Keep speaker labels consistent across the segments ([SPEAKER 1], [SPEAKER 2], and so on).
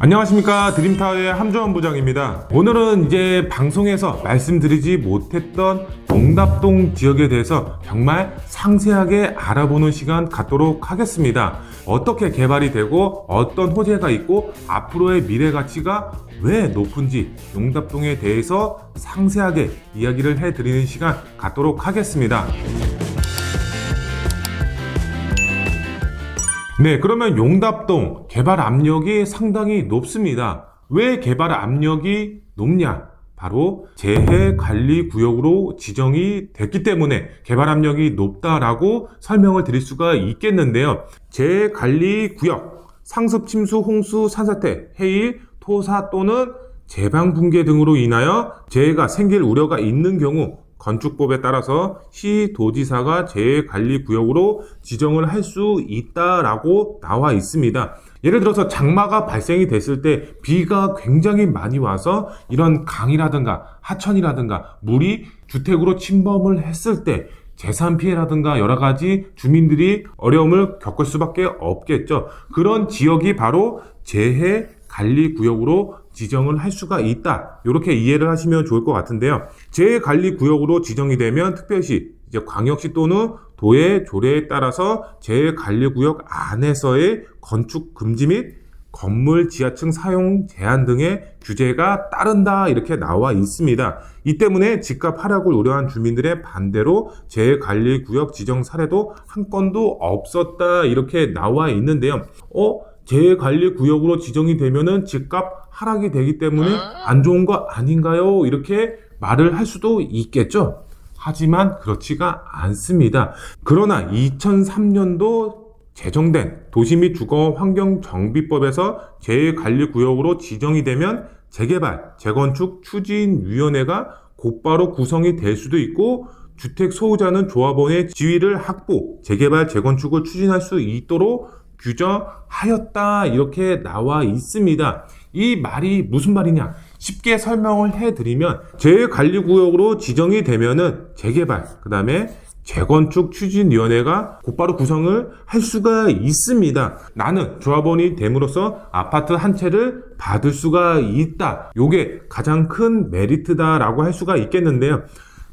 [SPEAKER 1] 안녕하십니까, 드림타워의 함조원 부장입니다. 오늘은 이제 방송에서 말씀드리지 못했던 용답동 지역에 대해서 정말 상세하게 알아보는 시간 갖도록 하겠습니다. 어떻게 개발이 되고 어떤 호재가 있고 앞으로의 미래 가치가 왜 높은지 용답동에 대해서 상세하게 이야기를 해드리는 시간 갖도록 하겠습니다. 네, 그러면 용답동 개발 압력이 상당히 높습니다. 왜 개발 압력이 높냐? 바로 재해관리구역으로 지정이 됐기 때문에 개발 압력이 높다라고 설명을 드릴 수가 있겠는데요. 재해관리구역, 상습, 침수, 홍수, 산사태, 해일, 토사 또는 제방 붕괴 등으로 인하여 재해가 생길 우려가 있는 경우 건축법에 따라서 시도지사가 재해관리구역으로 지정을 할 수 있다라고 나와 있습니다. 예를 들어서 장마가 발생이 됐을 때 비가 굉장히 많이 와서 이런 강이라든가 하천이라든가 물이 주택으로 침범을 했을 때 재산 피해라든가 여러 가지 주민들이 어려움을 겪을 수밖에 없겠죠. 그런 지역이 바로 재해관리구역으로 지정을 할 수가 있다. 이렇게 이해를 하시면 좋을 것 같은데요. 재해관리구역으로 지정이 되면 특별시, 이제 광역시 또는 도의 조례에 따라서 재해관리구역 안에서의 건축 금지 및 건물 지하층 사용 제한 등의 규제가 따른다, 이렇게 나와 있습니다. 이 때문에 집값 하락을 우려한 주민들의 반대로 재해관리구역 지정 사례도 한 건도 없었다, 이렇게 나와 있는데요. 재해관리구역으로 지정이 되면은 집값 하락이 되기 때문에 안 좋은 거 아닌가요? 이렇게 말을 할 수도 있겠죠. 하지만 그렇지가 않습니다. 그러나 2003년도 제정된 도시 및 주거 환경 정비법에서 재해관리구역으로 지정이 되면 재개발, 재건축 추진위원회가 곧바로 구성이 될 수도 있고, 주택 소유자는 조합원의 지위를 확보, 재개발, 재건축을 추진할 수 있도록 규정하였다, 이렇게 나와 있습니다. 이 말이 무슨 말이냐? 쉽게 설명을 해드리면 재해관리구역으로 지정이 되면은 재개발, 그 다음에 재건축 추진위원회가 곧바로 구성을 할 수가 있습니다. 나는 조합원이 됨으로써 아파트 한 채를 받을 수가 있다. 요게 가장 큰 메리트다라고 할 수가 있겠는데요.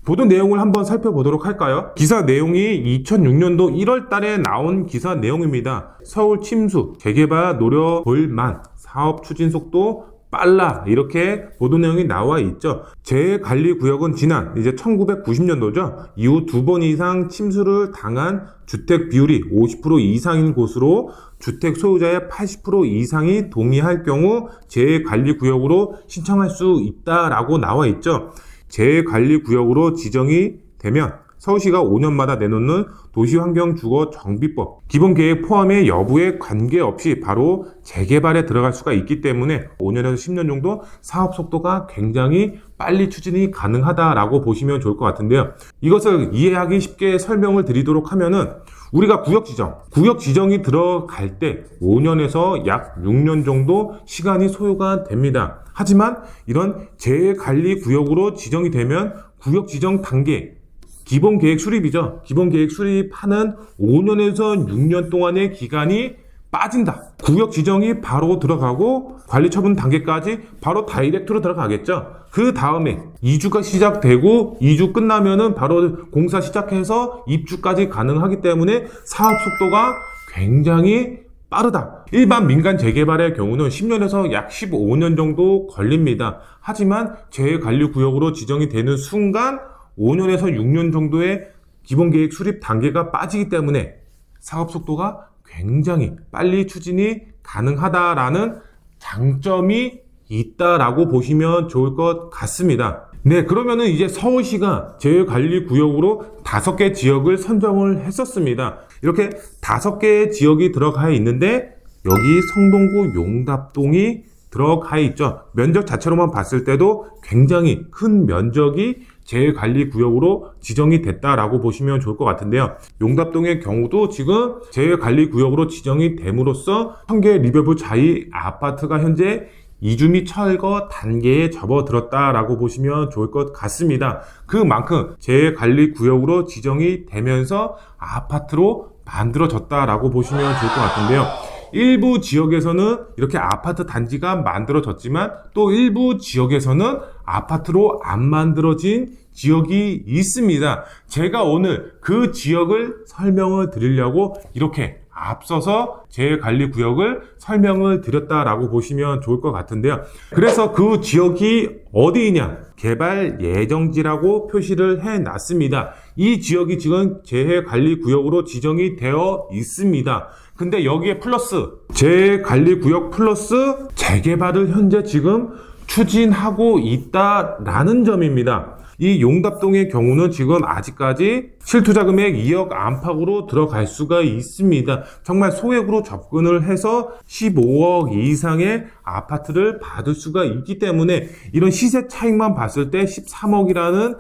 [SPEAKER 1] 보도 내용을 한번 살펴보도록 할까요? 기사 내용이 2006년도 1월 달에 나온 기사 내용입니다. 서울 침수, 재개발 노려볼 만, 사업 추진 속도 빨라, 이렇게 보도 내용이 나와 있죠. 재해관리구역은 지난 이제 1990년도죠. 이후 2번 이상 침수를 당한 주택 비율이 50% 이상인 곳으로 주택 소유자의 80% 이상이 동의할 경우 재해관리구역으로 신청할 수 있다라고 나와 있죠. 재해관리구역으로 지정이 되면 서울시가 5년마다 내놓는 도시환경주거정비법 기본계획 포함의 여부에 관계없이 바로 재개발에 들어갈 수가 있기 때문에 5년에서 10년 정도 사업 속도가 굉장히 빨리 추진이 가능하다라고 보시면 좋을 것 같은데요. 이것을 이해하기 쉽게 설명을 드리도록 하면은 우리가 구역 지정이 들어갈 때 5년에서 약 6년 정도 시간이 소요가 됩니다. 하지만 이런 재해관리구역으로 지정이 되면 구역 지정 단계, 기본계획 수립이죠. 기본계획 수립하는 5년에서 6년 동안의 기간이 빠진다. 구역 지정이 바로 들어가고 관리처분 단계까지 바로 다이렉트로 들어가겠죠. 그 다음에 이주가 시작되고 이주 끝나면은 바로 공사 시작해서 입주까지 가능하기 때문에 사업 속도가 굉장히 빠르다. 일반 민간 재개발의 경우는 10년에서 약 15년 정도 걸립니다. 하지만 재해관리구역으로 지정이 되는 순간 5년에서 6년 정도의 기본계획 수립 단계가 빠지기 때문에 사업 속도가 굉장히 빨리 추진이 가능하다라는 장점이 있다라고 보시면 좋을 것 같습니다. 네, 그러면은 이제 서울시가 재해관리구역으로 5개 지역을 선정을 했었습니다. 이렇게 5개의 지역이 들어가 있는데 여기 성동구 용답동이 들어가 있죠. 면적 자체로만 봤을 때도 굉장히 큰 면적이 재해관리구역으로 지정이 됐다라고 보시면 좋을 것 같은데요. 용답동의 경우도 지금 재해관리구역으로 지정이 됨으로써 청계 리버브 자이 아파트가 현재 이주 및 철거 단계에 접어들었다라고 보시면 좋을 것 같습니다. 그만큼 재해관리구역으로 지정이 되면서 아파트로 만들어졌다라고 보시면 좋을 것 같은데요. 일부 지역에서는 이렇게 아파트 단지가 만들어졌지만 또 일부 지역에서는 아파트로 안 만들어진 지역이 있습니다. 제가 오늘 그 지역을 설명을 드리려고 이렇게 앞서서 재관리구역을 설명을 드렸다라고 보시면 좋을 것 같은데요. 그래서 그 지역이 어디냐? 개발 예정지라고 표시를 해놨습니다. 이 지역이 지금 재관리구역으로 지정이 되어 있습니다. 근데 여기에 플러스 재관리구역 플러스 재개발을 현재 지금 추진하고 있다라는 점입니다. 이 용답동의 경우는 지금 아직까지 실투자금액 2억 안팎으로 들어갈 수가 있습니다. 정말 소액으로 접근을 해서 15억 이상의 아파트를 받을 수가 있기 때문에 이런 시세 차익만 봤을 때 13억이라는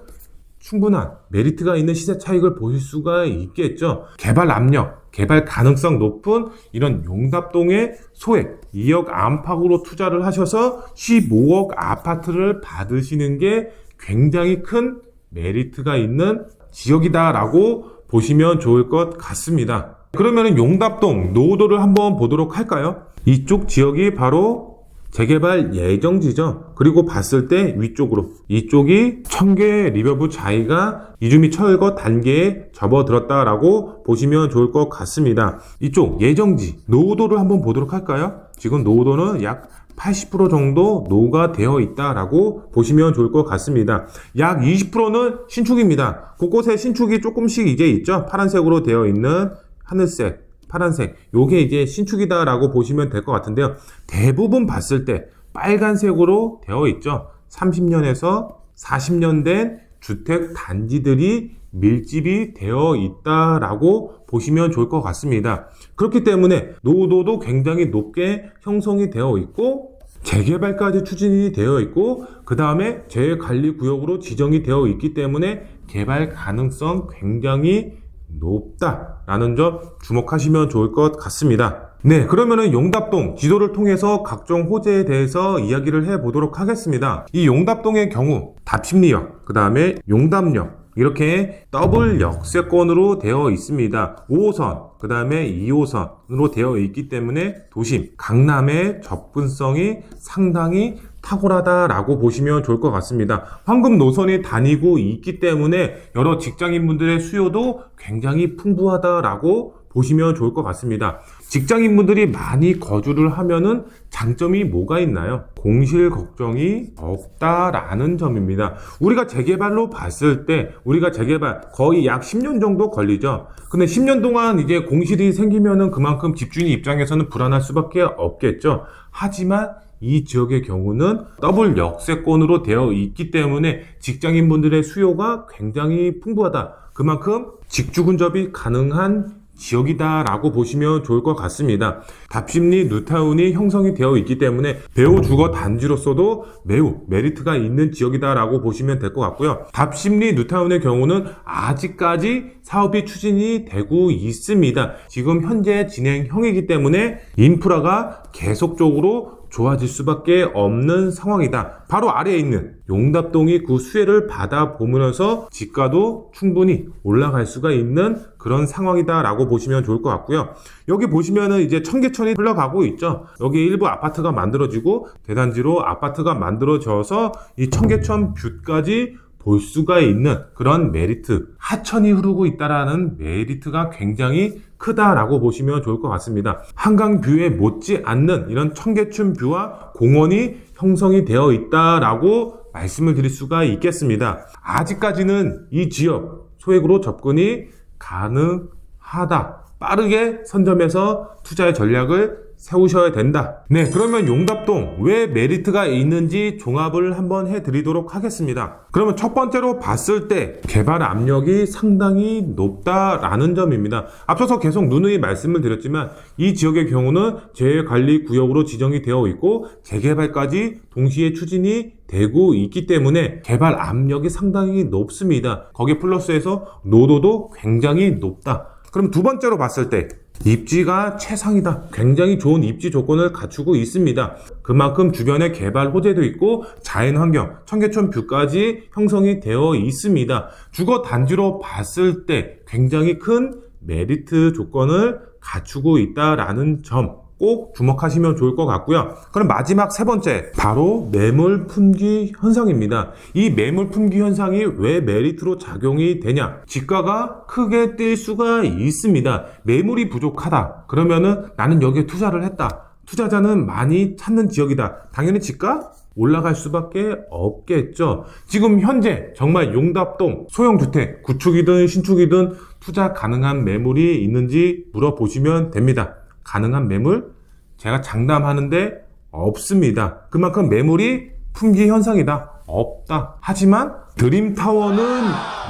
[SPEAKER 1] 충분한 메리트가 있는 시세 차익을 보실 수가 있겠죠. 개발 압력, 개발 가능성 높은 이런 용답동의 소액 2억 안팎으로 투자를 하셔서 15억 아파트를 받으시는 게 굉장히 큰 메리트가 있는 지역이다라고 보시면 좋을 것 같습니다. 그러면 용답동 노후도를 한번 보도록 할까요? 이쪽 지역이 바로 재개발 예정지죠. 그리고 봤을 때 위쪽으로 이쪽이 청계 리버브 자이가 이주미 철거 단계에 접어들었다라고 보시면 좋을 것 같습니다. 이쪽 예정지 노후도를 한번 보도록 할까요? 지금 노후도는 약 80% 정도 노후가 되어 있다라고 보시면 좋을 것 같습니다. 약 20%는 신축입니다. 곳곳에 신축이 조금씩 이제 있죠. 파란색으로 되어 있는 하늘색, 파란색, 요게 이제 신축이다라고 보시면 될 것 같은데요. 대부분 봤을 때 빨간색으로 되어 있죠. 30년에서 40년 된 주택 단지들이 밀집이 되어 있다라고 보시면 좋을 것 같습니다. 그렇기 때문에 노후도도 굉장히 높게 형성이 되어 있고 재개발까지 추진이 되어 있고 그 다음에 재관리구역으로 지정이 되어 있기 때문에 개발 가능성 굉장히 높다라는 점 주목하시면 좋을 것 같습니다. 네, 그러면은 용답동 지도를 통해서 각종 호재에 대해서 이야기를 해보도록 하겠습니다. 이 용답동의 경우 답심리역, 그 다음에 용답역 이렇게 더블 역세권으로 되어 있습니다. 5호선, 그 다음에 2호선으로 되어 있기 때문에 도심, 강남의 접근성이 상당히 탁월하다라고 보시면 좋을 것 같습니다. 황금 노선이 다니고 있기 때문에 여러 직장인분들의 수요도 굉장히 풍부하다라고 보시면 좋을 것 같습니다. 직장인분들이 많이 거주를 하면은 장점이 뭐가 있나요? 공실 걱정이 없다라는 점입니다. 우리가 재개발로 봤을 때 우리가 재개발 거의 약 10년 정도 걸리죠. 근데 10년 동안 이제 공실이 생기면은 그만큼 집주인 입장에서는 불안할 수밖에 없겠죠. 하지만 이 지역의 경우는 더블 역세권으로 되어 있기 때문에 직장인분들의 수요가 굉장히 풍부하다. 그만큼 직주근접이 가능한 지역이다라고 보시면 좋을 것 같습니다. 답심리 뉴타운이 형성이 되어 있기 때문에 배우 주거 단지로서도 매우 메리트가 있는 지역이다라고 보시면 될 것 같고요. 답심리 뉴타운의 경우는 아직까지 사업이 추진이 되고 있습니다. 지금 현재 진행형이기 때문에 인프라가 계속적으로 좋아질 수밖에 없는 상황이다. 바로 아래에 있는 용답동이 그 수혜를 받아보면서 지가도 충분히 올라갈 수가 있는 그런 상황이다라고 보시면 좋을 것 같고요. 여기 보시면은 이제 청계천이 흘러가고 있죠. 여기 일부 아파트가 만들어지고 대단지로 아파트가 만들어져서 이 청계천 뷰까지 볼 수가 있는 그런 메리트, 하천이 흐르고 있다라는 메리트가 굉장히 크다라고 보시면 좋을 것 같습니다. 한강뷰에 못지 않는 이런 청계천 뷰와 공원이 형성이 되어 있다라고 말씀을 드릴 수가 있겠습니다. 아직까지는 이 지역 소액으로 접근이 가능하다. 빠르게 선점해서 투자의 전략을 세우셔야 된다. 네, 그러면 용답동 왜 메리트가 있는지 종합을 한번 해드리도록 하겠습니다. 그러면 첫 번째로 봤을 때 개발 압력이 상당히 높다라는 점입니다. 앞서서 계속 누누이 말씀을 드렸지만 이 지역의 경우는 재관리구역으로 지정이 되어 있고 재개발까지 동시에 추진이 되고 있기 때문에 개발 압력이 상당히 높습니다. 거기에 플러스해서 노도도 굉장히 높다. 그럼 두 번째로 봤을 때 입지가 최상이다. 굉장히 좋은 입지 조건을 갖추고 있습니다. 그만큼 주변에 개발 호재도 있고 자연환경, 청계천 뷰까지 형성이 되어 있습니다. 주거 단지로 봤을 때 굉장히 큰 메리트 조건을 갖추고 있다라는 점 꼭 주목하시면 좋을 것 같고요. 그럼 마지막 세 번째, 바로 매물 품귀 현상입니다. 이 매물 품귀 현상이 왜 메리트로 작용이 되냐? 지가가 크게 뛸 수가 있습니다. 매물이 부족하다. 그러면은 나는 여기에 투자를 했다. 투자자는 많이 찾는 지역이다. 당연히 지가 올라갈 수밖에 없겠죠. 지금 현재 정말 용답동 소형주택 구축이든 신축이든 투자 가능한 매물이 있는지 물어보시면 됩니다. 가능한 매물? 제가 장담하는데 없습니다. 그만큼 매물이 품귀 현상이다. 없다. 하지만 드림타워는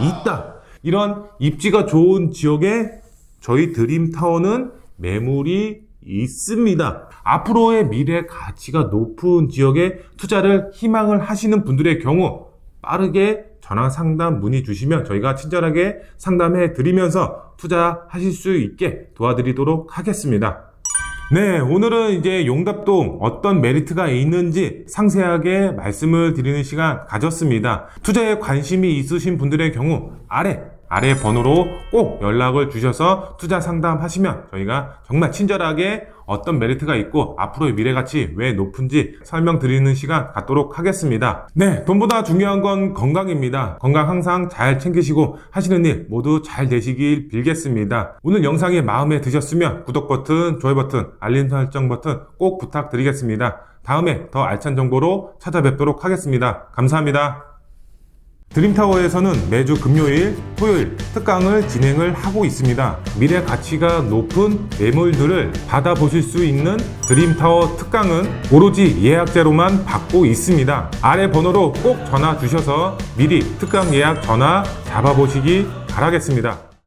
[SPEAKER 1] 있다. 이런 입지가 좋은 지역에 저희 드림타워는 매물이 있습니다. 앞으로의 미래 가치가 높은 지역에 투자를 희망을 하시는 분들의 경우 빠르게 전화 상담 문의 주시면 저희가 친절하게 상담해 드리면서 투자하실 수 있게 도와드리도록 하겠습니다. 네, 오늘은 이제 용답동 어떤 메리트가 있는지 상세하게 말씀을 드리는 시간 가졌습니다. 투자에 관심이 있으신 분들의 경우 아래 번호로 꼭 연락을 주셔서 투자 상담하시면 저희가 정말 친절하게 어떤 메리트가 있고 앞으로의 미래가치 왜 높은지 설명드리는 시간 갖도록 하겠습니다. 네, 돈보다 중요한 건 건강입니다. 건강 항상 잘 챙기시고 하시는 일 모두 잘 되시길 빌겠습니다. 오늘 영상이 마음에 드셨으면 구독 버튼, 좋아요 버튼, 알림 설정 버튼 꼭 부탁드리겠습니다. 다음에 더 알찬 정보로 찾아뵙도록 하겠습니다. 감사합니다. 드림타워에서는 매주 금요일, 토요일 특강을 진행을 하고 있습니다. 미래 가치가 높은 매물들을 받아보실 수 있는 드림타워 특강은 오로지 예약제로만 받고 있습니다. 아래 번호로 꼭 전화 주셔서 미리 특강 예약 전화 잡아보시기 바라겠습니다.